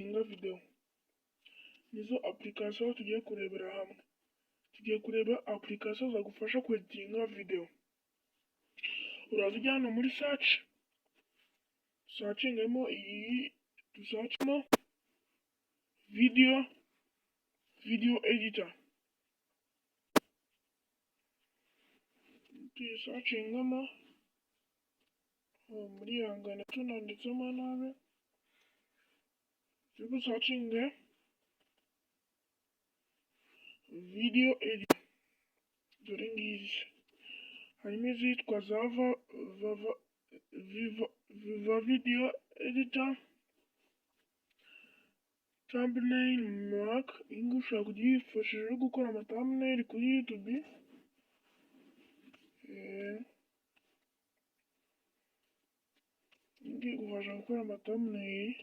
Inga video nizo application tugiye kurebera hamwe. Tugiye kureba application zagufasha kweditinga video. Uraza ujya hano muri searchingemo iyi, dusearchemo video editor. Tuyisachingamo muri yangana tunanditsemo nabi. Tugusearchinge video editor. Dore ngizi harimo izitwa Viva video editor, thumbnail mark. Ingi ushobora kujya uyifashisha gukora ama thumbnail kuri YouTube. Ingi ugufasha gukora ama thumbnail.